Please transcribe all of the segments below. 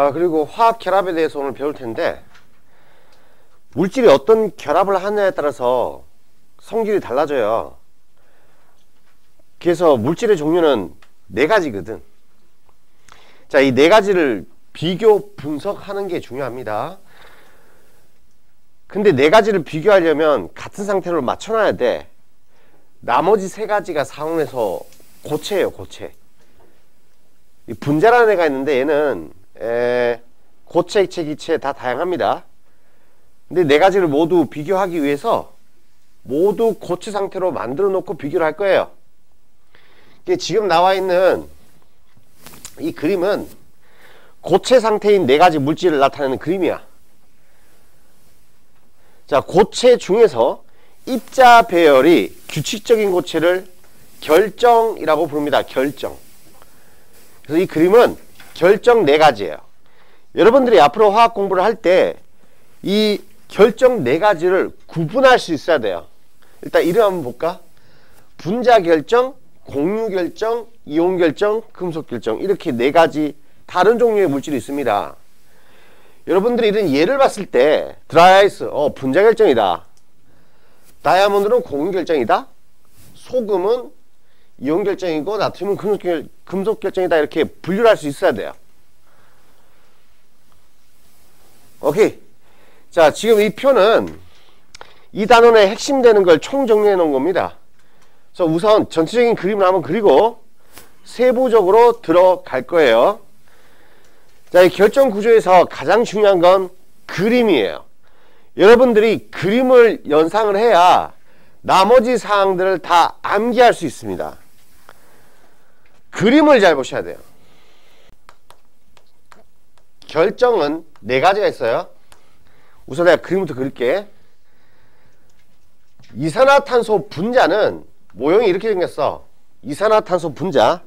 그리고 화학 결합에 대해서 오늘 배울 텐데, 물질이 어떤 결합을 하느냐에 따라서 성질이 달라져요. 그래서 물질의 종류는 4가지거든. 자, 이 4가지를 비교 분석하는 게 중요합니다. 근데 4가지를 비교하려면 같은 상태로 맞춰놔야 돼. 나머지 3가지가 상온에서 고체예요, 고체. 이 분자라는 애가 있는데 얘는 고체, 액체, 기체 다 다양합니다. 근데 4가지를 모두 비교하기 위해서 모두 고체 상태로 만들어 놓고 비교를 할 거예요. 지금 나와 있는 이 그림은 고체 상태인 4가지 물질을 나타내는 그림이야. 자, 고체 중에서 입자 배열이 규칙적인 고체를 결정이라고 부릅니다. 결정. 그래서 이 그림은 결정 4가지예요. 여러분들이 앞으로 화학 공부를 할 때 이 결정 4가지를 구분할 수 있어야 돼요. 일단 이름 한번 볼까? 분자 결정, 공유 결정, 이온 결정, 금속 결정, 이렇게 4가지 다른 종류의 물질이 있습니다. 여러분들이 이런 예를 봤을 때 드라이아이스, 분자 결정이다. 다이아몬드는 공유 결정이다. 소금은 이온 결정이고 나트륨은 금속 결정이다. 이렇게 분류를 할 수 있어야 돼요. 오케이. 자, 지금 이 표는 이 단원의 핵심 되는 걸 총정리해 놓은 겁니다. 그래서 우선 전체적인 그림을 한번 그리고 세부적으로 들어갈 거예요. 자, 이 결정 구조에서 가장 중요한 건 그림이에요. 여러분들이 그림을 연상을 해야 나머지 사항들을 다 암기할 수 있습니다. 그림을 잘 보셔야 돼요. 결정은 4가지가 있어요. 우선 내가 그림부터 그릴게. 이산화탄소 분자는 모형이 이렇게 생겼어. 이산화탄소 분자.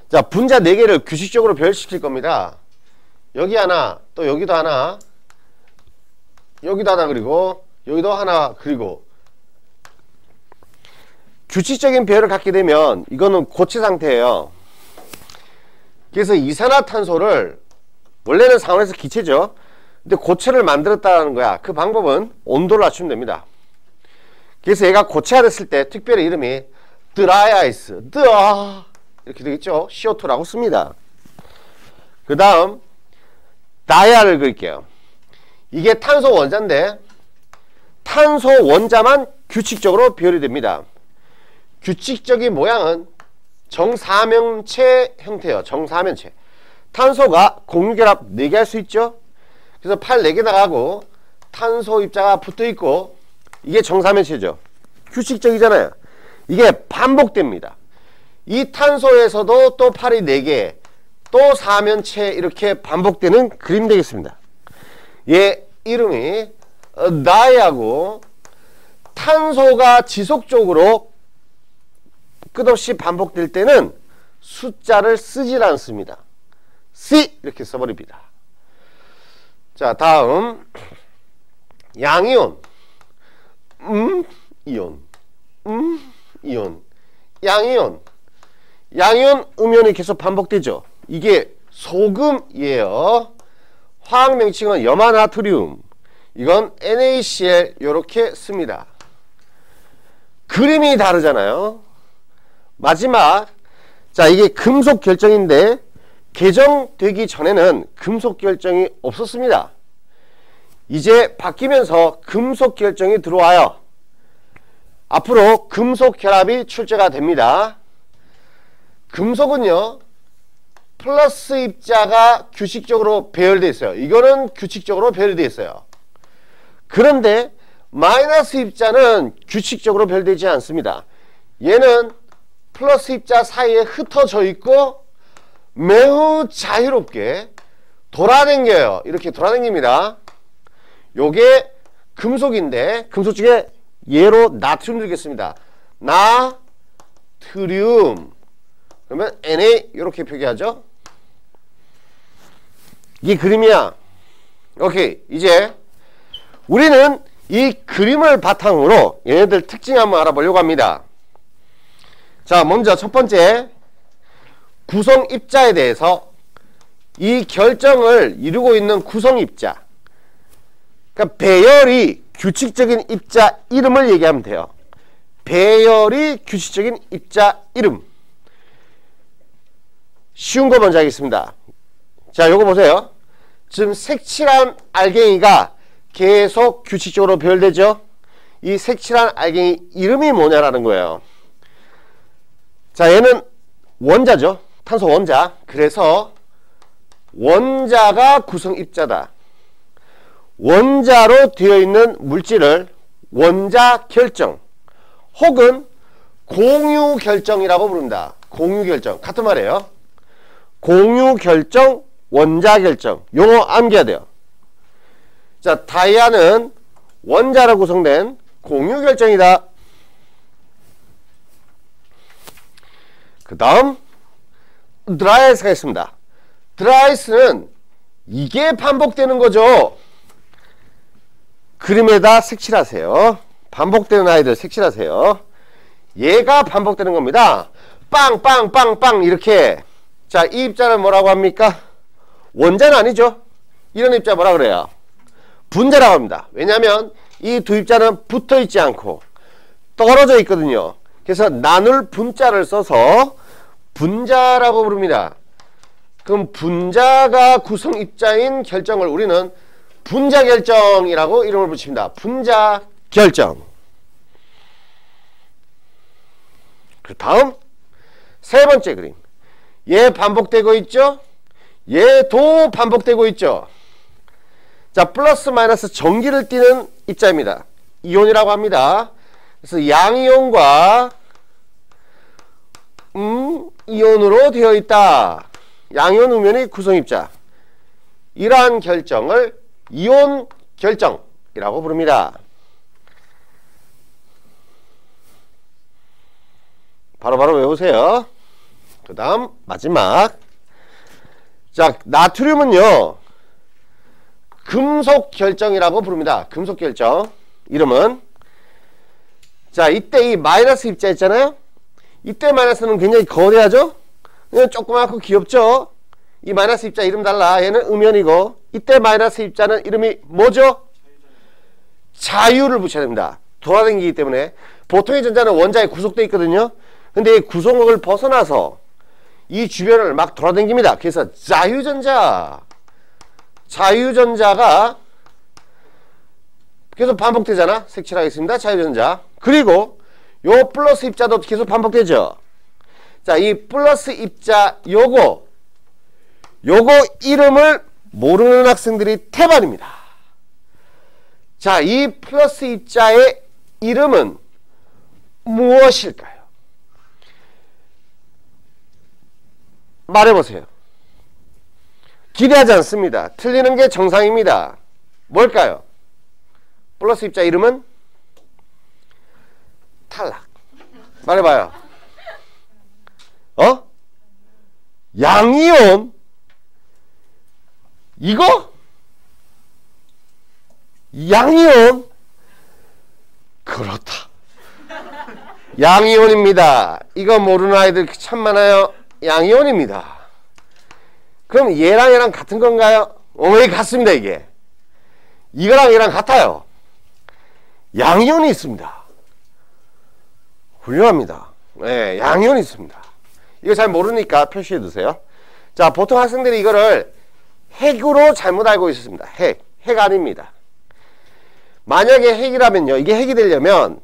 자, 분자 4개를 규칙적으로 배열시킬 겁니다. 여기 하나, 또 여기도 하나, 여기도 하나, 그리고 여기도 하나, 그리고 규칙적인 배열을 갖게 되면 이거는 고체 상태예요. 그래서 이산화탄소를 원래는 상온에서 기체죠. 근데 고체를 만들었다는 거야. 그 방법은 온도를 낮추면 됩니다. 그래서 얘가 고체가 됐을 때 특별히 이름이 드라이아이스, 이렇게 되겠죠. CO2라고 씁니다. 그 다음 다이아를 그릴게요. 이게 탄소 원자인데 탄소 원자만 규칙적으로 배열이 됩니다. 규칙적인 모양은 정사면체 형태예요. 정사면체. 탄소가 공유결합 4개 할 수 있죠. 그래서 팔 4개 나가고 탄소 입자가 붙어있고 이게 정사면체죠. 규칙적이잖아요. 이게 반복됩니다. 이 탄소에서도 또 팔이 4개, 또 사면체 이렇게 반복되는 그림 되겠습니다. 얘 이름이 다이아고, 탄소가 지속적으로 끝없이 반복될 때는 숫자를 쓰질 않습니다. C 이렇게 써버립니다. 자, 다음 양이온, 이온, 이온, 양이온. 양이온 음이온이 계속 반복되죠. 이게 소금이에요. 화학 명칭은 염화나트륨. 이건 NaCl 이렇게 씁니다. 그림이 다르잖아요. 마지막, 자, 이게 금속 결정인데 개정되기 전에는 금속 결정이 없었습니다. 이제 바뀌면서 금속 결정이 들어와요. 앞으로 금속 결합이 출제가 됩니다. 금속은요, 플러스 입자가 규칙적으로 배열되어 있어요. 이거는 규칙적으로 배열되어 있어요. 그런데 마이너스 입자는 규칙적으로 배열되지 않습니다. 얘는 플러스 입자 사이에 흩어져 있고 매우 자유롭게 돌아다녀요. 이렇게 돌아다닙니다. 요게 금속인데, 금속 중에 얘로 나트륨 들겠습니다. 나트륨. 그러면 Na 이렇게 표기하죠. 이게 그림이야. 오케이. 이제 우리는 이 그림을 바탕으로 얘네들 특징 한번 알아보려고 합니다. 자, 먼저 첫 번째 구성 입자에 대해서 이 결정을 이루고 있는 구성 입자, 그러니까 배열이 규칙적인 입자 이름을 얘기하면 돼요. 배열이 규칙적인 입자 이름. 쉬운 거 먼저 하겠습니다. 자, 요거 보세요. 지금 색칠한 알갱이가 계속 규칙적으로 배열되죠. 이 색칠한 알갱이 이름이 뭐냐라는 거예요. 자, 얘는 원자죠. 탄소 원자. 그래서 원자가 구성 입자다. 원자로 되어 있는 물질을 원자 결정 혹은 공유 결정이라고 부릅니다. 공유 결정. 같은 말이에요. 공유 결정, 원자 결정. 용어 암기해야 돼요. 자, 다이아는 원자로 구성된 공유 결정이다. 그 다음 드라이아이스가 있습니다. 드라이아이스는 이게 반복되는 거죠. 그림에다 색칠하세요. 반복되는 아이들 색칠하세요. 얘가 반복되는 겁니다. 빵빵빵빵 이렇게. 자, 이 입자는 뭐라고 합니까? 원자는 아니죠. 이런 입자 뭐라 그래요? 분자라고 합니다. 왜냐하면 이 두 입자는 붙어 있지 않고 떨어져 있거든요. 그래서 나눌 분자를 써서 분자라고 부릅니다. 그럼 분자가 구성 입자인 결정을 우리는 분자 결정이라고 이름을 붙입니다. 분자 결정. 그 다음 세 번째 그림. 얘 반복되고 있죠? 얘도 반복되고 있죠? 자, 플러스 마이너스 전기를 띠는 입자입니다. 이온이라고 합니다. 그래서 양이온과 이온으로 되어 있다. 양이온 음연이 구성입자. 이러한 결정을 이온 결정이라고 부릅니다. 바로바로 외우세요. 그 다음 마지막. 자, 나트륨은요 금속 결정이라고 부릅니다. 금속 결정. 이름은. 자, 이때 이 마이너스 입자 있잖아요. 이때 마이너스는 굉장히 거대하죠. 그냥 조그맣고 귀엽죠. 이 마이너스 입자 이름 달라. 얘는 음연이고, 이때 마이너스 입자는 이름이 뭐죠? 자유를 붙여야 됩니다. 돌아다니기 때문에. 보통의 전자는 원자에 구속되어 있거든요. 근데 이 구속력을 벗어나서 이 주변을 막 돌아다닙니다. 그래서 자유전자. 자유전자가 계속 반복되잖아. 색칠하겠습니다. 자유전자. 그리고 요 플러스 입자도 계속 반복되죠. 자, 이 플러스 입자 요거 이름을 모르는 학생들이 태반입니다. 자, 이 플러스 입자의 이름은 무엇일까요? 말해보세요. 기대하지 않습니다. 틀리는 게 정상입니다. 뭘까요? 플러스 입자 이름은 탈락. 말해봐요. 양이온? 이거? 양이온? 그렇다. 양이온입니다. 이거 모르는 아이들 참 많아요. 양이온입니다. 그럼 얘랑 같은 건가요? 같습니다. 이게 이거랑 얘랑 같아요. 양이온이 있습니다. 훌륭합니다. 네, 양이온이 있습니다. 이거 잘 모르니까 표시해 두세요. 자, 보통 학생들이 이거를 핵으로 잘못 알고 있습니다. 핵 아닙니다. 만약에 핵이라면요, 이게 핵이 되려면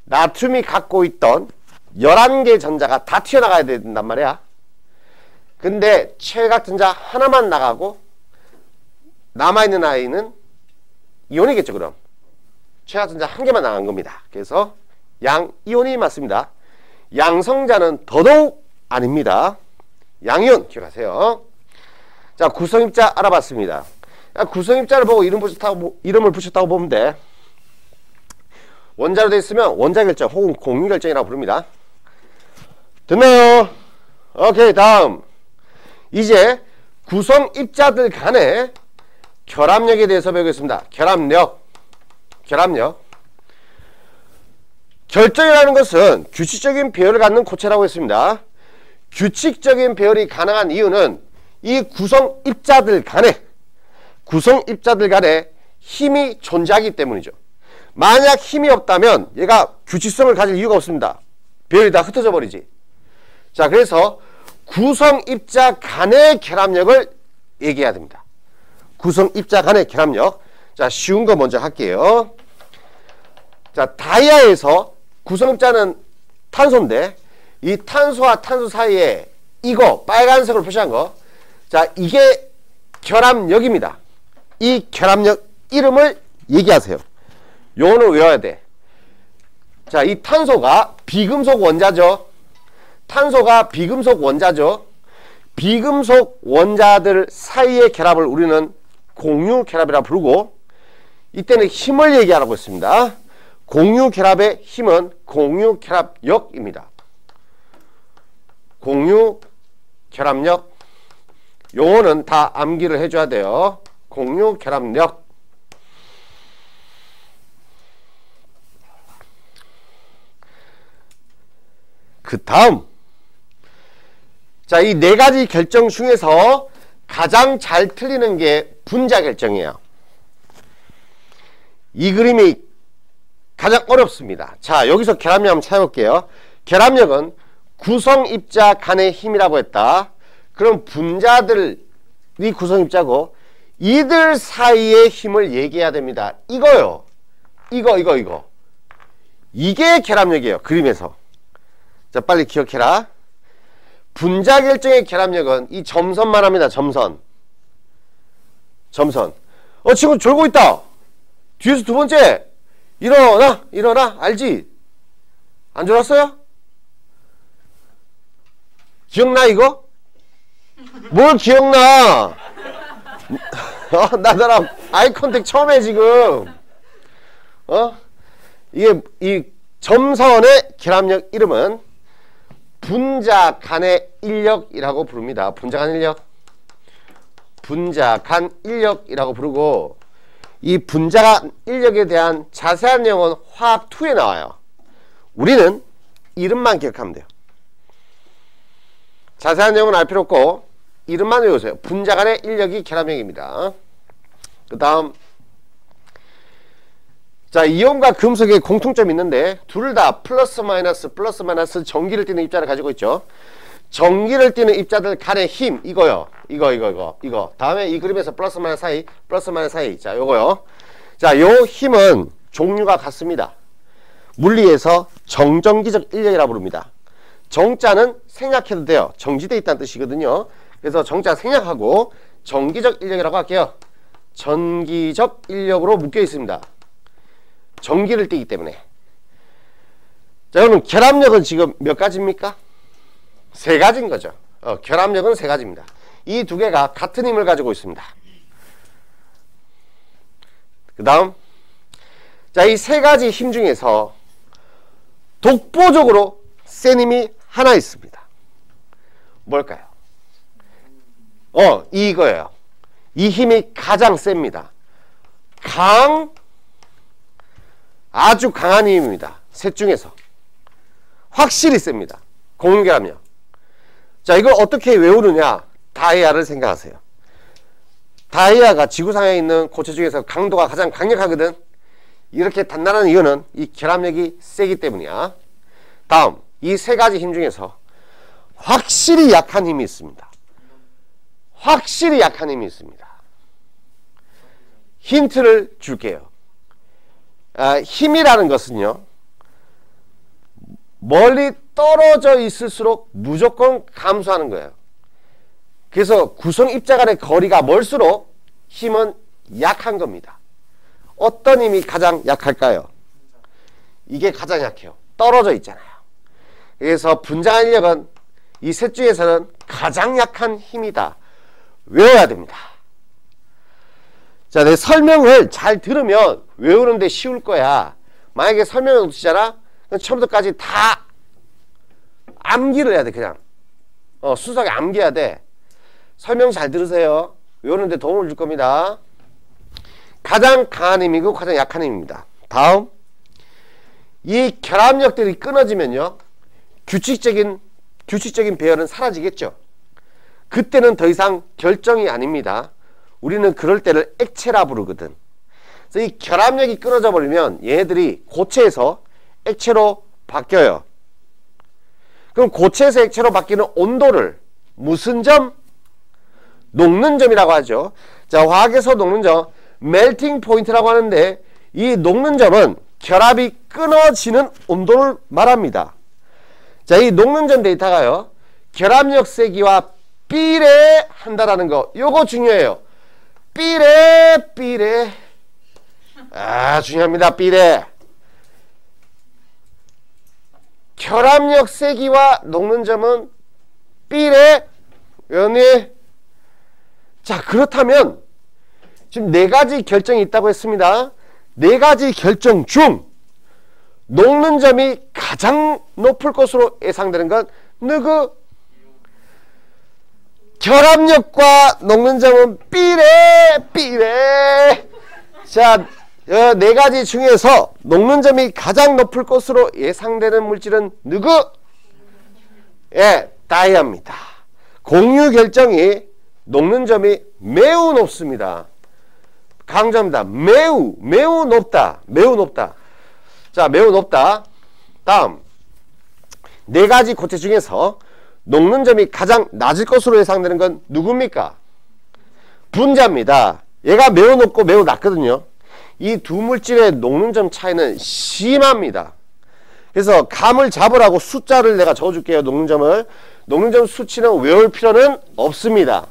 나트륨이 갖고 있던 11개 전자가 다 튀어나가야 된단 말이야. 근데 최각 전자 하나만 나가고 남아있는 아이는 이온이겠죠. 그럼 최각 전자 한 개만 나간 겁니다. 그래서 양이온이 맞습니다. 양성자는 더더욱 아닙니다. 양이온 기억하세요. 자, 구성입자 알아봤습니다. 구성입자를 보고 이름을 붙였다고 보면 돼. 원자로 되어 있으면 원자결정 혹은 공유결정이라고 부릅니다. 됐나요? 오케이, 다음. 이제 구성입자들 간의 결합력에 대해서 배우겠습니다. 결합력. 결정이라는 것은 규칙적인 배열을 갖는 고체라고 했습니다. 규칙적인 배열이 가능한 이유는 이 구성 입자들 간에 힘이 존재하기 때문이죠. 만약 힘이 없다면 얘가 규칙성을 가질 이유가 없습니다. 배열이 다 흩어져 버리지. 자, 그래서 구성 입자 간의 결합력을 얘기해야 됩니다. 구성 입자 간의 결합력. 자, 쉬운 거 먼저 할게요. 자, 다이아에서 구성 입자는 탄소인데 이 탄소와 탄소 사이에 이거 빨간색으로 표시한 거, 자, 이게 결합력입니다. 이 결합력 이름을 얘기하세요. 요거는 외워야 돼. 자, 이 탄소가 비금속 원자죠. 비금속 원자들 사이의 결합을 우리는 공유 결합이라 부르고, 이때는 힘을 얘기하라고 했습니다. 공유 결합의 힘은 공유 결합력입니다. 공유 결합력. 용어는 다 암기를 해줘야 돼요. 공유 결합력. 그 다음, 자, 이 네 가지 결정 중에서 가장 잘 틀리는 게 분자 결정이에요. 이 그림이 가장 어렵습니다. 자, 여기서 결합력 한번 찾아볼게요. 결합력은 구성입자 간의 힘이라고 했다. 그럼 분자들이 구성입자고 이들 사이의 힘을 얘기해야 됩니다. 이거요. 이거. 이게 결합력이에요. 그림에서. 자, 빨리 기억해라. 분자 결정의 결합력은 이 점선만 합니다. 점선. 친구 졸고 있다. 뒤에서 두 번째. 일어나. 알지? 안 졸았어요? 기억나, 이거? 뭘 기억나? 나랑 아이 컨택 처음 해, 지금. 이게, 이 점선의 결합력 이름은 분자 간의 인력이라고 부릅니다. 분자 간 인력이라고 부르고, 이 분자 간 인력에 대한 자세한 내용은 화학 2에 나와요. 우리는 이름만 기억하면 돼요. 자세한 내용은 알 필요 없고 이름만 외우세요. 분자 간의 인력이 결합력입니다. 그 다음, 자, 이온과 금속의 공통점이 있는데 둘 다 플러스 마이너스 전기를 띠는 입자를 가지고 있죠. 전기를 띠는 입자들 간의 힘, 이거요. 이거. 다음에 이 그림에서 플러스 마이너스 사이. 자, 요거요. 자, 요 힘은 종류가 같습니다. 물리에서 정전기적 인력이라고 부릅니다. 정자는 생략해도 돼요. 정지되어 있다는 뜻이거든요. 그래서 정자 생략하고 전기적 인력이라고 할게요. 전기적 인력으로 묶여 있습니다. 전기를 띠기 때문에. 자, 여러분, 결합력은 지금 몇 가지입니까? 세 가지인 거죠. 결합력은 세 가지입니다. 이 두 개가 같은 힘을 가지고 있습니다. 그 다음, 자, 이 세 가지 힘 중에서 독보적으로 센 힘이 하나 있습니다. 뭘까요? 이거예요. 이 힘이 가장 셉니다. 아주 강한 힘입니다. 셋 중에서 확실히 셉니다. 공유결합력. 자, 이걸 어떻게 외우느냐? 다이아를 생각하세요. 다이아가 지구상에 있는 고체 중에서 강도가 가장 강력하거든. 이렇게 단단한 이유는 이 결합력이 세기 때문이야. 다음, 이 세 가지 힘 중에서 확실히 약한 힘이 있습니다. 힌트를 줄게요. 힘이라는 것은요, 멀리 떨어져 있을수록 무조건 감소하는 거예요. 그래서 구성 입자 간의 거리가 멀수록 힘은 약한 겁니다. 어떤 힘이 가장 약할까요? 이게 가장 약해요. 떨어져 있잖아요. 그래서 분자 인력은 이 셋 중에서는 가장 약한 힘이다. 외워야 됩니다. 자, 내 설명을 잘 들으면 외우는데 쉬울 거야. 만약에 설명을 놓치잖아? 그럼 처음부터까지 다 암기를 해야 돼. 그냥 순수하게 암기해야 돼. 설명 잘 들으세요. 외우는데 도움을 줄 겁니다. 가장 강한 힘이고 가장 약한 힘입니다. 다음, 이 결합력들이 끊어지면요, 규칙적인 배열은 사라지겠죠. 그때는 더 이상 결정이 아닙니다. 우리는 그럴 때를 액체라 부르거든. 그래서 이 결합력이 끊어져 버리면 얘네들이 고체에서 액체로 바뀌어요. 그럼 고체에서 액체로 바뀌는 온도를 무슨 점? 녹는 점이라고 하죠. 자, 화학에서 녹는 점, 멜팅 포인트라고 하는데 이 녹는 점은 결합이 끊어지는 온도를 말합니다. 자, 이 녹는 점 데이터가요, 결합력 세기와 비례한다라는 거, 요거 중요해요. 비례. 중요합니다. 비례. 결합력 세기와 녹는 점은 비례. 왜니? 자, 그렇다면 지금 4가지 결정이 있다고 했습니다. 4가지 결정 중 녹는 점이 가장 높을 것으로 예상되는 건 누구? 결합력과 녹는 점은 비례. 자, 4가지 중에서 녹는 점이 가장 높을 것으로 예상되는 물질은 누구? 예, 다이아입니다. 공유 결정이 녹는 점이 매우 높습니다. 강조합니다. 매우 높다. 자, 매우 높다. 다음 4가지 고체 중에서 녹는 점이 가장 낮을 것으로 예상되는 건 누굽니까? 분자입니다. 얘가 매우 높고 매우 낮거든요. 이 두 물질의 녹는 점 차이는 심합니다. 그래서 감을 잡으라고 숫자를 내가 적어줄게요. 녹는 점 수치는 외울 필요는 없습니다.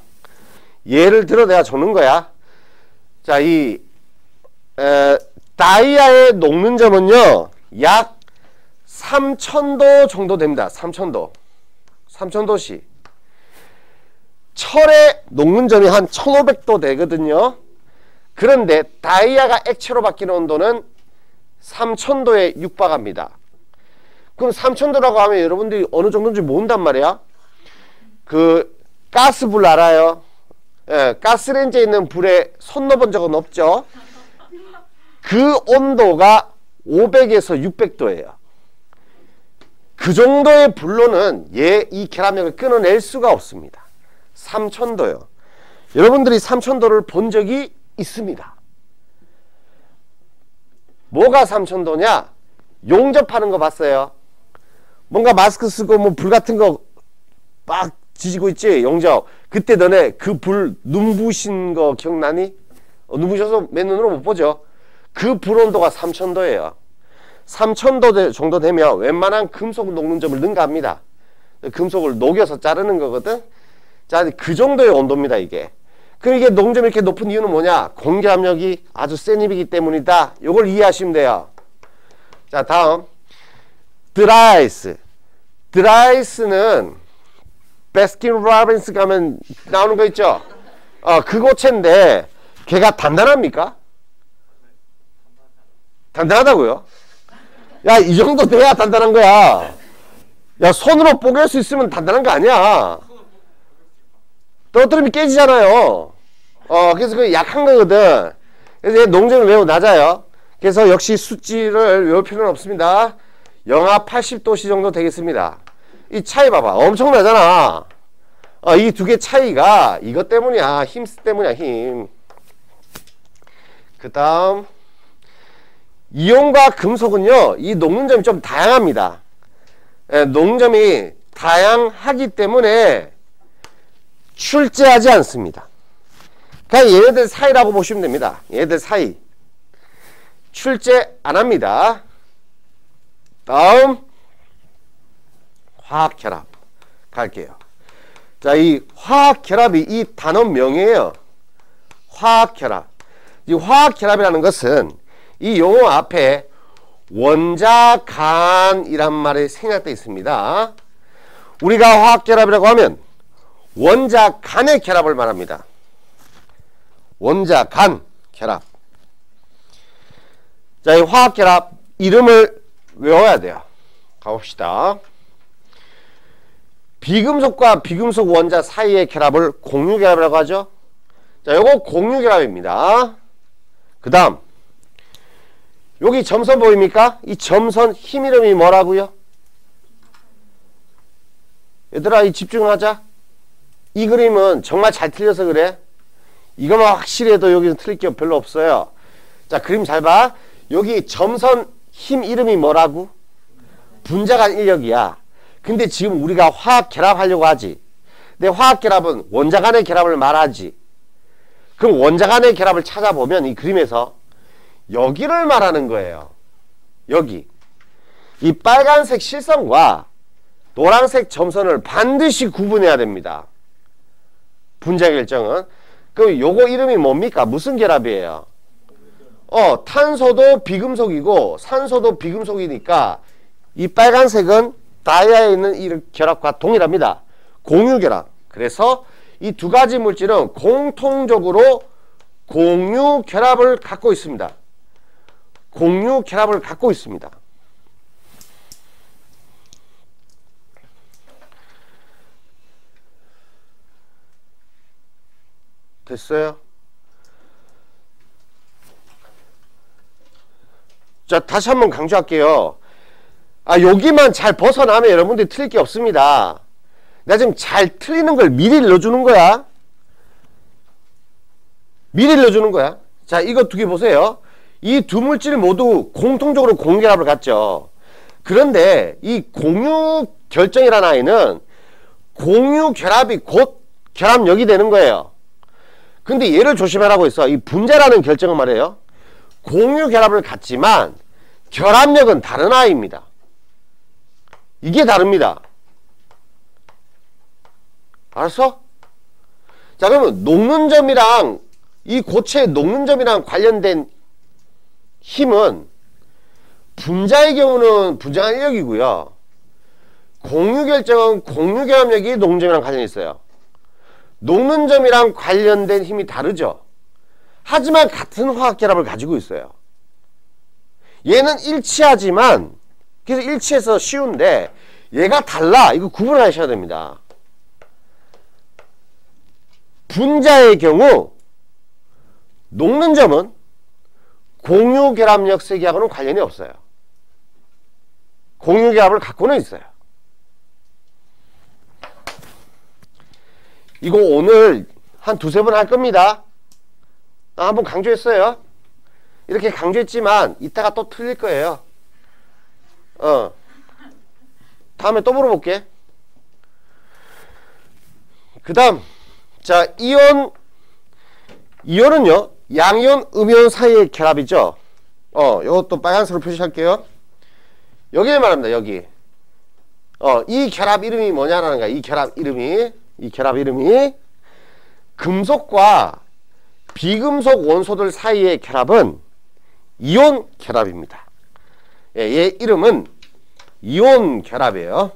예를 들어 내가 적는 거야. 자, 이 다이아의 녹는 점은요, 약 3000도 정도 됩니다. 3000도씨. 철의 녹는 점이 한 1500도 되거든요. 그런데 다이아가 액체로 바뀌는 온도는 3000도에 육박합니다. 그럼 3000도라고 하면 여러분들이 어느 정도인지 모른단 말이야. 그 가스불 알아요? 예, 가스레인지에 있는 불에 손 넣어본 적은 없죠? 그 온도가 500에서 600도예요. 그 정도의 불로는 이 결합력을 끊어낼 수가 없습니다. 3000도요. 여러분들이 3000도를 본 적이 있습니다. 뭐가 3000도냐? 용접하는 거 봤어요? 뭔가 마스크 쓰고 뭐 불 같은 거 막 지지고 있지? 용접. 그때 너네 그 불 눈부신 거 기억나니? 눈부셔서 맨눈으로 못 보죠? 그 불 온도가 3000도예요. 3000도 정도 되면 웬만한 금속 녹는 점을 능가합니다. 금속을 녹여서 자르는 거거든. 자, 그 정도의 온도입니다, 이게. 그럼 이게 녹는 점이 이렇게 높은 이유는 뭐냐? 공기압력이 아주 센 힘이기 때문이다. 요걸 이해하시면 돼요. 자, 다음 드라이스는 베스킨 라빈스 가면 나오는 거 있죠? 그 고체인데 걔가 단단합니까? 단단하다고요? 야, 이 정도 돼야 단단한 거야. 야, 손으로 뽀갤 수 있으면 단단한 거 아니야. 떨어뜨리면 깨지잖아요. 그래서 그 약한 거거든. 그래서 얘 농점이 매우 낮아요. 그래서 역시 수치를 외울 필요는 없습니다. 영하 80도씨 정도 되겠습니다. 이 차이 봐봐. 엄청나잖아. 이 두 개 차이가 이것 때문이야. 힘 때문이야, 힘. 그 다음 이온과 금속은요, 이 녹는 점이 좀 다양합니다. 녹는 점이 다양하기 때문에 출제하지 않습니다. 그냥 얘네들 사이라고 보시면 됩니다. 얘네들 사이. 출제 안 합니다. 다음 화학결합 갈게요. 자, 이 화학결합이 이 단어 명이에요. 화학결합. 이 화학결합이라는 것은 이 용어 앞에 원자간이란 말이 생략되어 있습니다. 우리가 화학결합이라고 하면 원자간의 결합을 말합니다. 원자간 결합. 자, 이 화학결합 이름을 외워야 돼요. 가봅시다. 비금속과 비금속 원자 사이의 결합을 공유결합이라고 하죠. 자, 요거 공유결합입니다. 그 다음 여기 점선 보입니까? 이 점선 힘 이름이 뭐라고요? 얘들아, 이 집중하자. 이 그림은 정말 잘 틀려서 그래? 이거만 확실히 해도 여기서 틀릴 게 별로 없어요. 자, 그림 잘 봐. 여기 점선 힘 이름이 뭐라고? 분자간 인력이야. 근데 지금 우리가 화학 결합하려고 하지. 근데 화학 결합은 원자 간의 결합을 말하지. 그럼 원자 간의 결합을 찾아보면 이 그림에서 여기를 말하는 거예요. 여기. 이 빨간색 실선과 노란색 점선을 반드시 구분해야 됩니다. 분자 결정은. 그럼 요거 이름이 뭡니까? 무슨 결합이에요? 탄소도 비금속이고 산소도 비금속이니까 이 빨간색은 다이아에 있는 이 결합과 동일합니다. 공유결합. 그래서 이 두 가지 물질은 공통적으로 공유결합을 갖고 있습니다. 공유결합을 갖고 있습니다. 됐어요? 자, 다시 한번 강조할게요. 여기만 잘 벗어나면 여러분들이 틀릴 게 없습니다. 내가 지금 잘 틀리는 걸 미리 일러주는 거야. 미리 일러주는 거야. 자, 이거 두 개 보세요. 이 두 물질 모두 공통적으로 공유결합을 갖죠. 그런데 이 공유결정이라는 아이는 공유결합이 곧 결합력이 되는 거예요. 근데 얘를 조심하라고 했어. 이 분자라는 결정은 말이에요. 공유결합을 갖지만 결합력은 다른 아이입니다. 이게 다릅니다. 알았어? 자, 그러면 녹는 점이랑 이 고체의 녹는 점이랑 관련된 힘은 분자의 경우는 분자간 인력이고요. 공유결정은 공유결합력이 녹는 점이랑 관련이 있어요. 녹는 점이랑 관련된 힘이 다르죠. 하지만 같은 화학결합을 가지고 있어요. 얘는 일치하지만, 그래서 일치해서 쉬운데 얘가 달라. 이거 구분하셔야 됩니다. 분자의 경우 녹는 점은 공유결합력 세기하고는 관련이 없어요. 공유결합을 갖고는 있어요. 이거 오늘 한 두세 번 할 겁니다. 한번 강조했어요. 이렇게 강조했지만 이따가 또 틀릴 거예요. 다음에 또 물어볼게. 그 다음, 자, 이온은요, 양이온, 음이온 사이의 결합이죠. 요것도 빨간색으로 표시할게요. 여기를 말합니다, 여기. 이 결합 이름이 뭐냐라는 거야. 이 결합 이름이 금속과 비금속 원소들 사이의 결합은 이온 결합입니다. 얘 이름은 이온 결합이에요.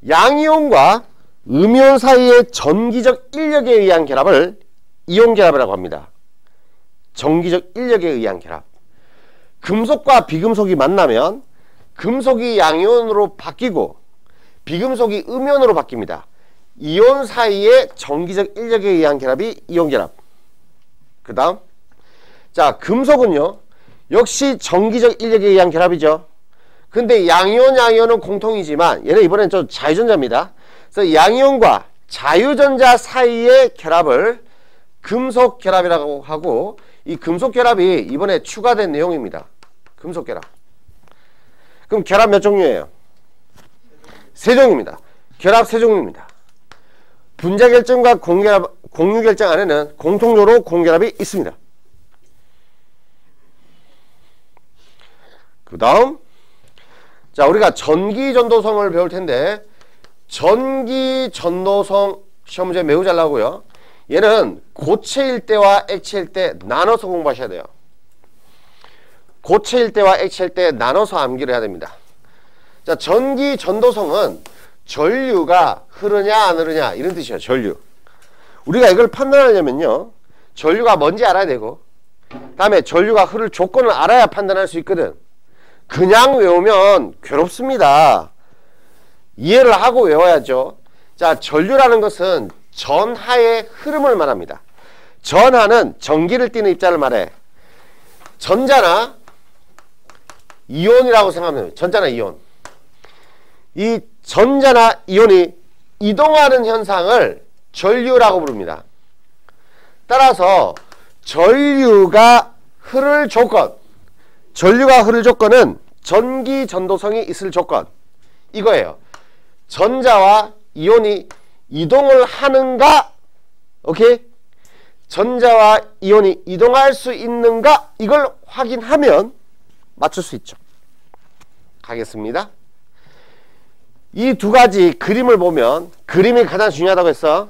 양이온과 음이온 사이의 전기적 인력에 의한 결합을 이온 결합이라고 합니다. 전기적 인력에 의한 결합. 금속과 비금속이 만나면 금속이 양이온으로 바뀌고 비금속이 음이온으로 바뀝니다. 이온 사이의 전기적 인력에 의한 결합이 이온 결합. 그 다음, 자, 금속은요 역시 전기적 인력에 의한 결합이죠. 근데 양이온은 공통이지만 얘는 이번엔 좀 자유전자입니다. 그래서 양이온과 자유전자 사이의 결합을 금속 결합이라고 하고, 이 금속 결합이 이번에 추가된 내용입니다. 금속 결합. 그럼 결합 몇 종류예요? 세 종입니다. 결합 세 종류입니다. 분자 결정과 공유 결정 안에는 공통적으로 공결합이 있습니다. 그 다음, 자, 우리가 전기 전도성을 배울 텐데, 전기 전도성 시험 문제 매우 잘 나오고요. 얘는 고체일 때와 액체일 때 나눠서 공부하셔야 돼요. 고체일 때와 액체일 때 나눠서 암기를 해야 됩니다. 자, 전기 전도성은 전류가 흐르냐 안 흐르냐 이런 뜻이에요. 전류. 우리가 이걸 판단하려면요, 전류가 뭔지 알아야 되고, 다음에 전류가 흐를 조건을 알아야 판단할 수 있거든. 그냥 외우면 괴롭습니다. 이해를 하고 외워야죠. 자, 전류라는 것은 전하의 흐름을 말합니다. 전하는 전기를 띠는 입자를 말해. 전자나 이온이라고 생각하면 돼요. 전자나 이온. 이 전자나 이온이 이동하는 현상을 전류라고 부릅니다. 따라서 전류가 흐를 조건은 전기 전도성이 있을 조건, 이거예요. 전자와 이온이 이동을 하는가, 오케이? 전자와 이온이 이동할 수 있는가, 이걸 확인하면 맞출 수 있죠. 가겠습니다. 이 두 가지 그림을 보면, 그림이 가장 중요하다고 했어.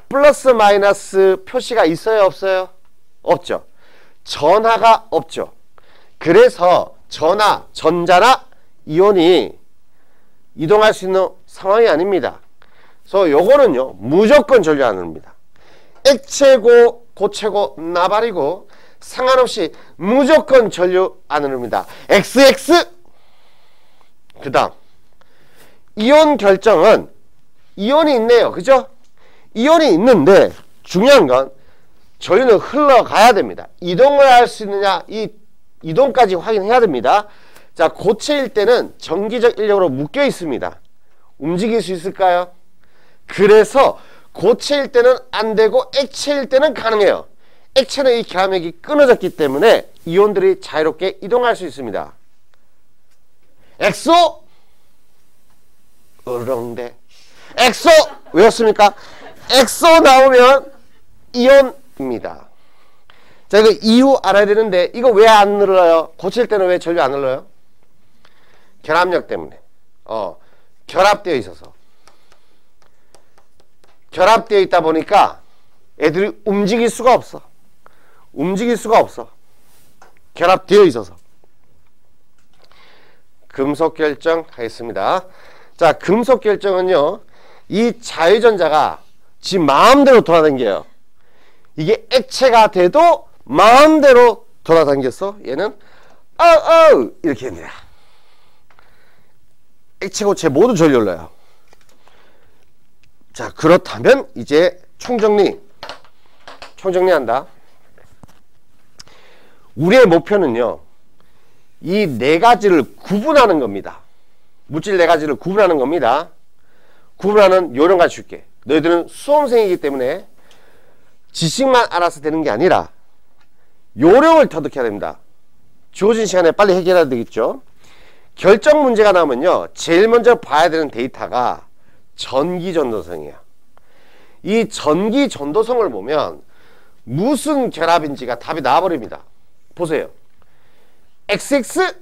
플러스 마이너스 표시가 있어요, 없어요? 없죠. 전하가 없죠. 그래서 전자나 이온이 이동할 수 있는 상황이 아닙니다. 그래서 요거는요, 무조건 전류 안으로입니다. 액체고 고체고 나발이고 상관없이 무조건 전류 안으로입니다. XX. 그 다음 이온 결정은 이온이 있네요. 그죠? 이온이 있는데 중요한 건 전류는 흘러가야 됩니다. 이동을 할 수 있느냐, 이 이동까지 확인해야 됩니다. 자, 고체일 때는 전기적 인력으로 묶여 있습니다. 움직일 수 있을까요? 그래서 고체일 때는 안 되고 액체일 때는 가능해요. 액체는 이 결합력이 끊어졌기 때문에 이온들이 자유롭게 이동할 수 있습니다. 엑소! 으렁대. 엑소! 왜였습니까? 엑소 나오면 이온입니다. 자, 이거 이유 알아야 되는데, 이거 왜 안 늘어요? 고칠 때는 왜 전류 안 흘러요? 결합력 때문에. 결합되어 있어서. 결합되어 있다 보니까 애들이 움직일 수가 없어. 결합되어 있어서. 금속 결정 하겠습니다. 자, 금속 결정은요, 이 자유전자가 지 마음대로 돌아다녀요. 이게 액체가 돼도 마음대로 돌아다녔어. 얘는 이렇게 됩니다. 액체 고체 모두 전류 흘러요. 자, 그렇다면 이제 총정리한다. 우리의 목표는요, 이 네 가지를 구분하는 겁니다. 물질 네 가지를 구분하는 겁니다. 구분하는 요령 가르쳐줄게. 너희들은 수험생이기 때문에 지식만 알아서 되는 게 아니라 요령을 터득해야 됩니다. 주어진 시간에 빨리 해결해야 되겠죠. 결정 문제가 나오면요, 제일 먼저 봐야 되는 데이터가 전기전도성이에요. 이 전기전도성을 보면 무슨 결합인지가 답이 나와버립니다. 보세요. XX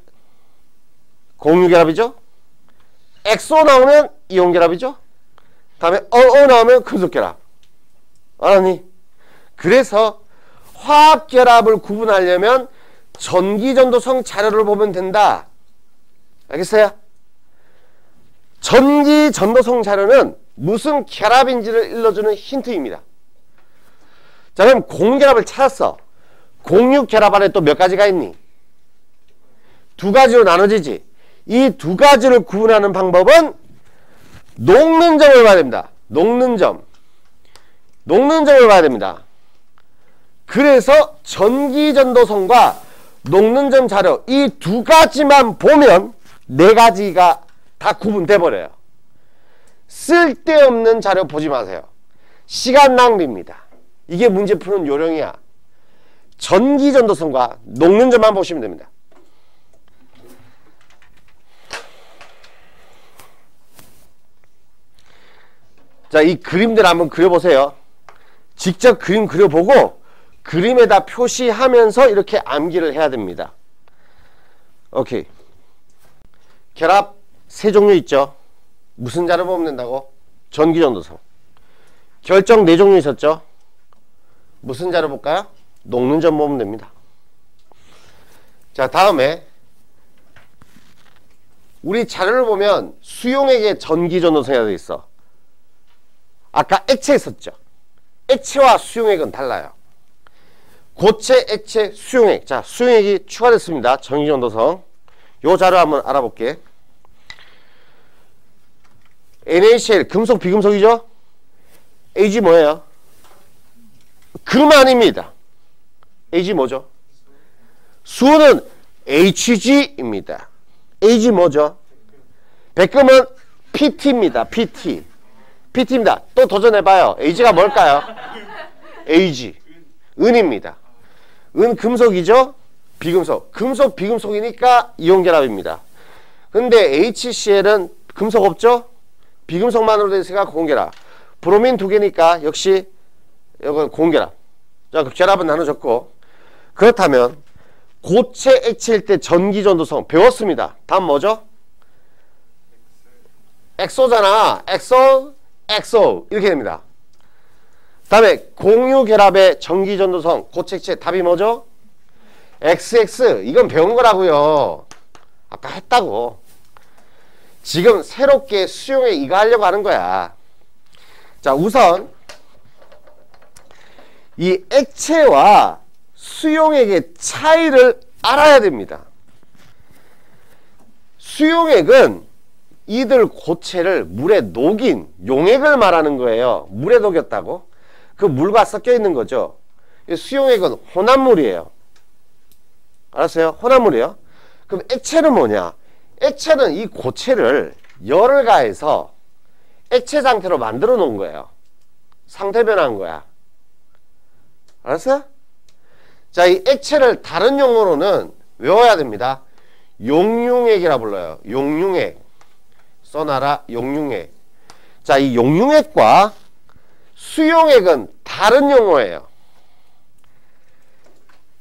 공유결합이죠. XO 나오면 이온결합이죠. 다음에 OO 나오면 금속결합. 알았니? 그래서 화학결합을 구분하려면 전기전도성 자료를 보면 된다. 알겠어요? 전기전도성 자료는 무슨 결합인지를 일러주는 힌트입니다. 자, 그럼 공결합을 찾았어. 공유결합 안에 또 몇 가지가 있니? 두 가지로 나눠지지. 이 두 가지를 구분하는 방법은 녹는 점을 봐야 됩니다. 녹는 점을 봐야 됩니다. 그래서 전기전도성과 녹는 점 자료, 이 두 가지만 보면 네 가지가 다 구분돼 버려요. 쓸데없는 자료 보지 마세요. 시간 낭비입니다. 이게 문제 푸는 요령이야. 전기전도성과 녹는 점만 보시면 됩니다. 자, 이 그림들 한번 그려보세요. 직접 그림 그려보고 그림에다 표시하면서 이렇게 암기를 해야 됩니다. 오케이. 결합 세 종류 있죠. 무슨 자료 보면 된다고? 전기전도성. 결정 네 종류 있었죠. 무슨 자료 볼까요? 녹는 점 보면 됩니다. 자, 다음에 우리 자료를 보면 수용액에 전기전도성이라고 되어 있어. 아까 액체 있었죠. 액체와 수용액은 달라요. 고체, 액체, 수용액. 자, 수용액이 추가됐습니다. 전기전도성. 요 자료 한번 알아볼게. NaCl, 금속, 비금속이죠? Ag 뭐예요? 금 아닙니다. Ag 뭐죠? 수는 Hg입니다. Ag 뭐죠? 백금은 PT입니다. PT. PT입니다. 또 도전해봐요. Ag가 뭘까요? Ag. 은입니다. 은 금속이죠? 비금속. 금속, 비금속이니까 이온결합입니다. 근데 HCl은 금속 없죠? 비금속만으로 되어 있으니까 고온결합. 브로민 두 개니까 역시 이건 고온결합. 자, 그 결합은 나눠졌고. 그렇다면 고체 액체일 때 전기전도성 배웠습니다. 다음 뭐죠? 엑소잖아. 엑소 이렇게 됩니다. 다음에 공유결합의 전기전도성 고체 액체 답이 뭐죠? XX. 이건 배운 거라고요. 아까 했다고. 지금 새롭게 수용에 이거 하려고 하는 거야. 자, 우선 이 액체와 수용액의 차이를 알아야 됩니다. 수용액은 이들 고체를 물에 녹인 용액을 말하는 거예요. 물에 녹였다고? 그 물과 섞여 있는 거죠. 수용액은 혼합물이에요. 알았어요? 혼합물이에요. 그럼 액체는 뭐냐? 액체는 이 고체를 열을 가해서 액체 상태로 만들어 놓은 거예요. 상태 변화한 거야. 알았어요? 자, 이 액체를 다른 용어로는 외워야 됩니다. 용융액이라 불러요. 용융액. 써놔라. 용융액. 자, 이 용융액과 수용액은 다른 용어예요.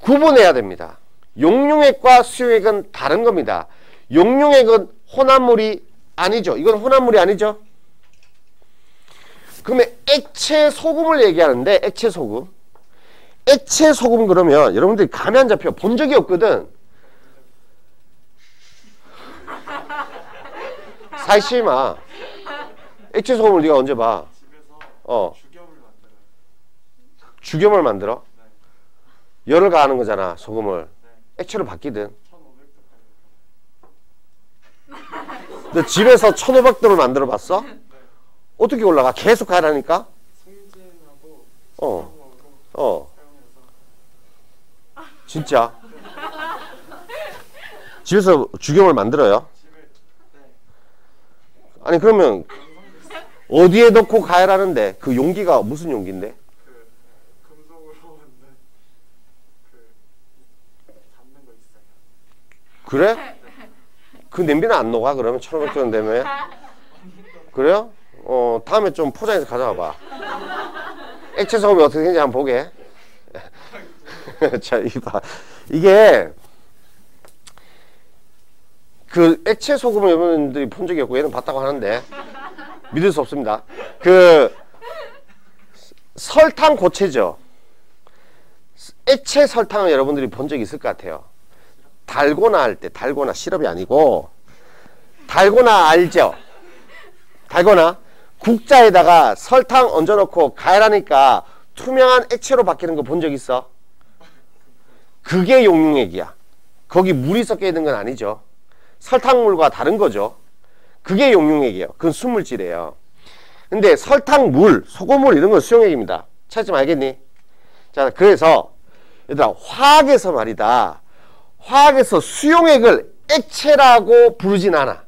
구분해야 됩니다. 용융액과 수용액은 다른 겁니다. 용융액은 혼합물이 아니죠. 이건 혼합물이 아니죠. 그러면 액체 소금을 얘기하는데 액체 소금. 액체 소금 그러면 여러분들이 감이 안 잡혀. 본 적이 없거든. 사이시마. 액체 소금을 네가 언제 봐? 집에서 죽염을 만들어? 네. 열을 가하는 거잖아. 소금을. 네. 액체로 바뀌든. 1500도까지. 너 집에서 1500도를 만들어 봤어? 네. 어떻게 올라가? 계속 가라니까? 송진하고 진짜? 집에서 죽염을 만들어요? 아니 그러면 어디에 넣고 가열하는데 그 용기가 무슨 용기인데? 그 금속으로 만든 그 담는 거 있어요. 그래? 그 냄비는 안 녹아? 그러면 1500도 되면? 그래요? 다음에 좀 포장해서 가져와 봐. 액체 소금이 어떻게 되는지 한번 보게. 자, 이봐. 이게 그 액체 소금을 여러분들이 본 적이 없고 얘는 봤다고 하는데 믿을 수 없습니다. 그 설탕 고체죠. 액체 설탕을 여러분들이 본 적이 있을 것 같아요. 달고나 할 때, 달고나 시럽이 아니고 달고나 알죠? 달고나 국자에다가 설탕 얹어놓고 가열하니까 투명한 액체로 바뀌는 거 본 적 있어? 그게 용융액이야. 거기 물이 섞여 있는 건 아니죠. 설탕물과 다른 거죠. 그게 용융액이에요. 그건 순물질이에요. 근데 설탕물, 소금물 이런 건 수용액입니다. 찾으면 알겠니? 자, 그래서 얘들아 화학에서 말이다. 화학에서 수용액을 액체라고 부르진 않아.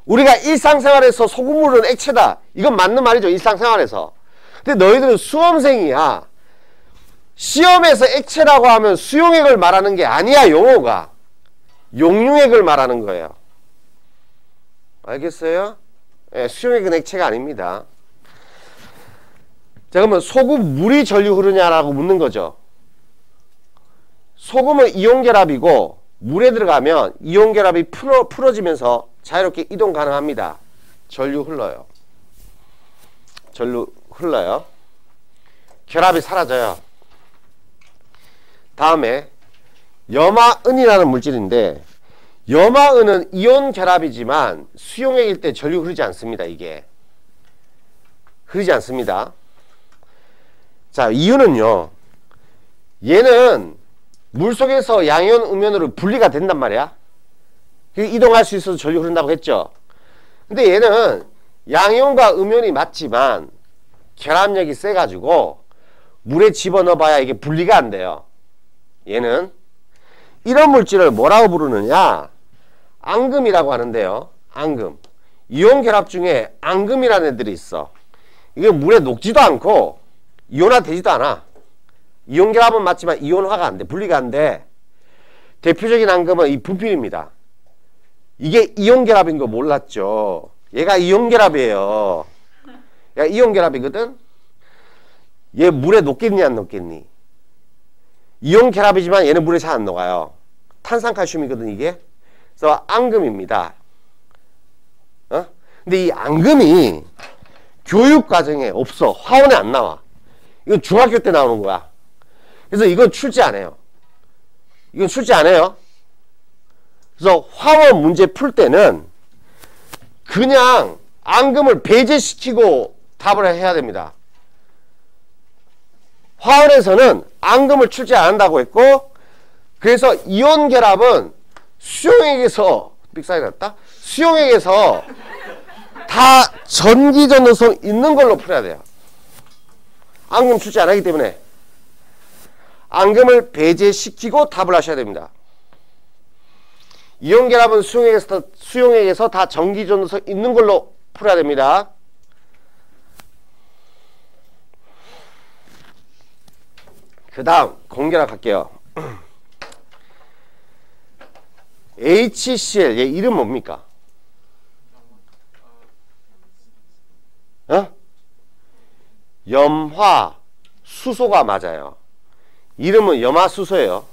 우리가 일상생활에서 소금물은 액체다. 이건 맞는 말이죠. 일상생활에서. 근데 너희들은 수험생이야. 시험에서 액체라고 하면 수용액을 말하는 게 아니야. 용어가. 용융액을 말하는 거예요. 알겠어요? 예, 수용액은 액체가 아닙니다. 자, 그러면 소금 물이 전류 흐르냐라고 묻는 거죠. 소금은 이온결합이고 물에 들어가면 이온결합이 풀어지면서 자유롭게 이동 가능합니다. 전류 흘러요. 전류 흘러요. 결합이 사라져요. 다음에 염화은이라는 물질인데 염화은은 이온 결합이지만 수용액일 때 전류 흐르지 않습니다. 이게 흐르지 않습니다. 자, 이유는요. 얘는 물속에서 양이온 음이온으로 분리가 된단 말이야. 이동할 수 있어서 전류 흐른다고 했죠. 근데 얘는 양이온과 음이온이 맞지만 결합력이 세가지고 물에 집어넣어 봐야 이게 분리가 안 돼요. 얘는 이런 물질을 뭐라고 부르느냐? 앙금이라고 하는데요. 앙금. 이온 결합 중에 앙금이라는 애들이 있어. 이게 물에 녹지도 않고 이온화되지도 않아. 이온 결합은 맞지만 이온화가 안 돼. 분리가 안 돼. 대표적인 앙금은 이 부필입니다. 이게 이온 결합인 거 몰랐죠? 얘가 이온 결합이에요. 얘가 이온 결합이거든? 얘 물에 녹겠니 안 녹겠니? 이온 결합이지만 얘는 물에 잘 안 녹아요. 탄산칼슘이거든 이게. 그래서 앙금입니다. 근데 이 앙금이 교육과정에 없어. 화원에 안 나와. 이건 중학교 때 나오는 거야. 그래서 이건 출제 안 해요. 이건 출제 안 해요. 그래서 화원 문제 풀 때는 그냥 앙금을 배제시키고 답을 해야 됩니다. 화원에서는 앙금을 출제 안 한다고 했고, 그래서 이온 결합은 수용액에서 빅사이 났다? 수용액에서 다 전기 전도성 있는 걸로 풀어야 돼요. 앙금 출제 안 하기 때문에 앙금을 배제시키고 답을 하셔야 됩니다. 이온 결합은 수용액에서 다 전기 전도성 있는 걸로 풀어야 됩니다. 그 다음 공결합 할게요. HCl 얘 이름 뭡니까? 염화수소가 맞아요. 이름은 염화수소예요.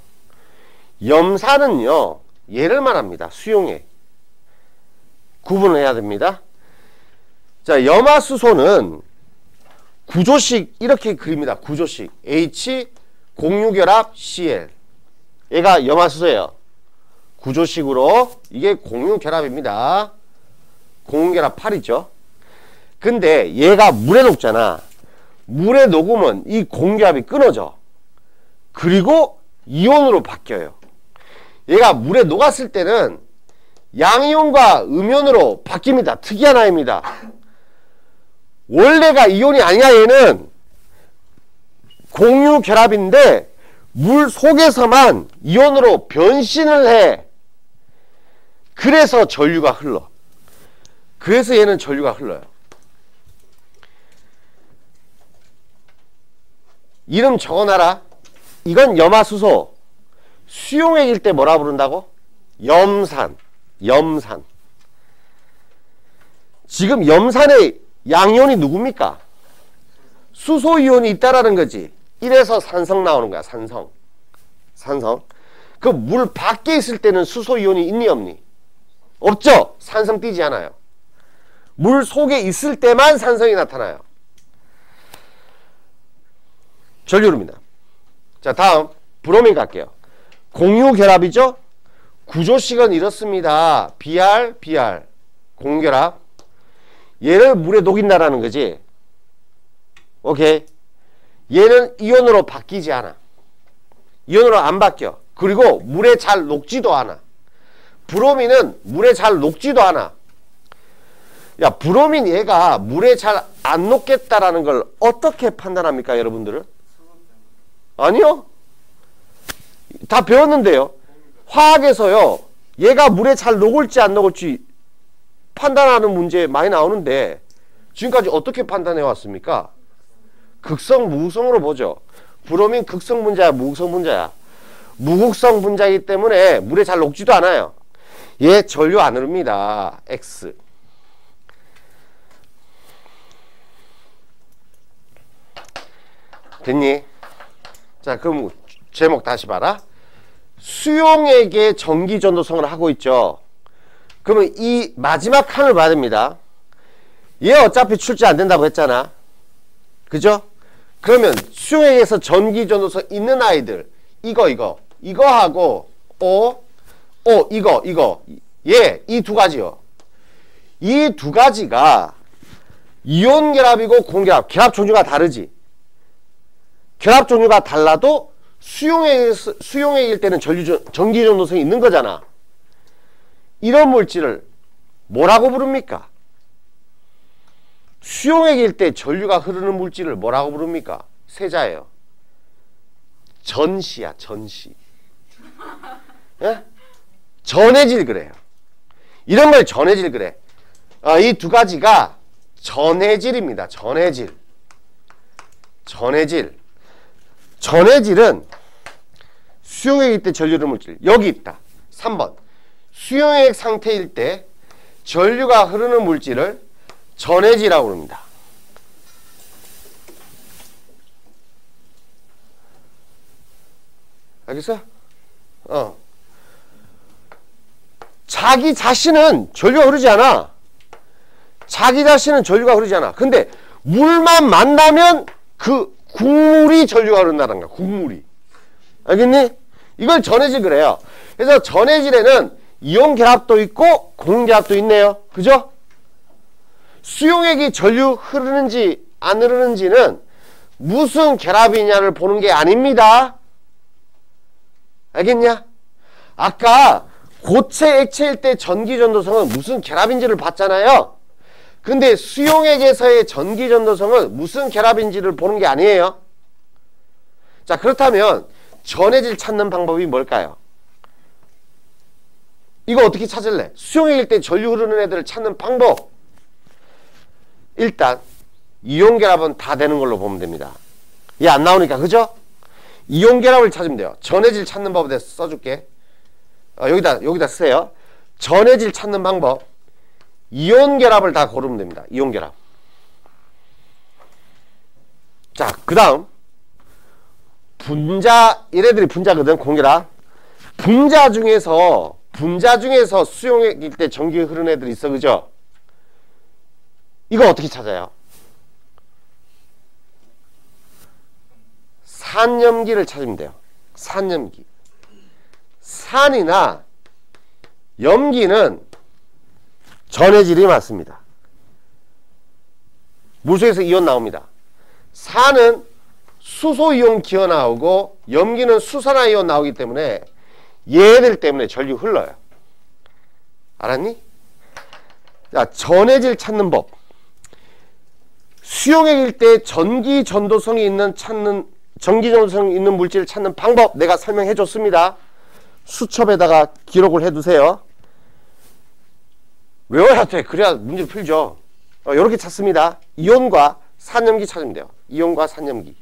염산은요 얘를 말합니다. 수용액. 구분을 해야 됩니다. 자, 염화수소는 구조식 이렇게 그립니다. 구조식 H 공유결합 Cl. 얘가 염화수소예요. 구조식으로 이게 공유결합입니다. 공유결합 8이죠. 근데 얘가 물에 녹잖아. 물에 녹으면 이 공유결합이 끊어져. 그리고 이온으로 바뀌어요. 얘가 물에 녹았을 때는 양이온과 음이온으로 바뀝니다. 특이한 아이입니다. 원래가 이온이 아니야. 얘는 공유결합인데 물 속에서만 이온으로 변신을 해. 그래서 전류가 흘러. 그래서 얘는 전류가 흘러요. 이름 적어놔라. 이건 염화수소. 수용액일 때 뭐라 부른다고? 염산. 염산. 지금 염산의 양이온이 누굽니까? 수소이온이 있다라는 거지. 이래서 산성 나오는 거야. 산성. 산성. 그 물 밖에 있을 때는 수소이온이 있니 없니? 없죠. 산성 띄지 않아요. 물 속에 있을 때만 산성이 나타나요. 전류입니다. 자, 다음 브로민 갈게요. 공유결합이죠. 구조식은 이렇습니다. Br, Br 공유결합. 얘를 물에 녹인다라는 거지. 오케이. 얘는 이온으로 바뀌지 않아. 이온으로 안 바뀌어. 그리고 물에 잘 녹지도 않아. 브로민은 물에 잘 녹지도 않아. 야, 브로민 얘가 물에 잘 안 녹겠다라는 걸 어떻게 판단합니까, 여러분들은? 아니요. 다 배웠는데요. 화학에서요. 얘가 물에 잘 녹을지 안 녹을지 판단하는 문제 많이 나오는데 지금까지 어떻게 판단해 왔습니까? 극성, 무극성으로 보죠. 브로민 극성 분자야, 무극성 분자야? 무극성 분자이기 때문에 물에 잘 녹지도 않아요. 얘 전류 안 흐릅니다. X. 됐니? 자, 그럼 제목 다시 봐라. 수용액의 전기 전도성을 하고 있죠. 그러면 이 마지막 칸을 봐야 됩니다. 얘 어차피 출제 안 된다고 했잖아. 그죠? 그러면 수용액에서 전기 전도성 있는 아이들 이거하고 이거 얘 이 두 가지요. 이 두 가지가 이온 결합이고 공결합, 결합 종류가 다르지. 결합 종류가 달라도 수용액일 때는 전기 전도성이 있는 거잖아. 이런 물질을 뭐라고 부릅니까? 수용액일 때 전류가 흐르는 물질을 뭐라고 부릅니까? 세자예요. 전시야, 전시. 예? 전해질 그래요. 이런 걸 전해질 그래. 이 두 가지가 전해질입니다. 전해질. 전해질은 수용액일 때 전류 흐르는 물질. 여기 있다. 3번. 수용액 상태일 때 전류가 흐르는 물질을 전해질이라고 부릅니다. 알겠어요? 자기 자신은 전류가 흐르지 않아. 근데 물만 만나면 그 국물이 전류가 흐른다는 거야. 국물이. 알겠니? 이걸 전해질 그래요. 그래서 전해질에는 이온 결합도 있고 공유 결합도 있네요. 그죠? 수용액이 전류 흐르는지 안 흐르는지는 무슨 결합이냐를 보는 게 아닙니다. 알겠냐? 아까 고체 액체일 때 전기전도성은 무슨 결합인지를 봤잖아요. 근데 수용액에서의 전기전도성은 무슨 결합인지를 보는 게 아니에요. 자, 그렇다면 전해질 찾는 방법이 뭘까요? 이거 어떻게 찾을래? 수용액일 때 전류 흐르는 애들을 찾는 방법. 일단 이온 결합은 다 되는 걸로 보면 됩니다. 얘 안 나오니까, 그죠? 이온 결합을 찾으면 돼요. 전해질 찾는 법에 대해서 써줄게. 여기다 쓰세요. 전해질 찾는 방법. 이온 결합을 다 고르면 됩니다. 이온 결합. 자, 그 다음 분자, 얘네들이 분자거든. 공결합. 분자 중에서 수용액일 때 전기 흐르는 애들이 있어. 그죠? 이거 어떻게 찾아요? 산염기를 찾으면 돼요. 산염기. 산이나 염기는 전해질이 맞습니다. 물속에서 이온 나옵니다. 산은 수소이온 기어 나오고 염기는 수산화이온 나오기 때문에 얘들 때문에 전류 흘러요. 알았니? 자, 전해질 찾는 법. 수용액일 때 전기전도성이 있는 물질을 찾는 방법 내가 설명해 줬습니다. 수첩에다가 기록을 해 두세요. 외워야 돼. 그래야 문제를 풀죠. 이렇게 찾습니다. 이온과 산염기 찾으면 돼요. 이온과 산염기.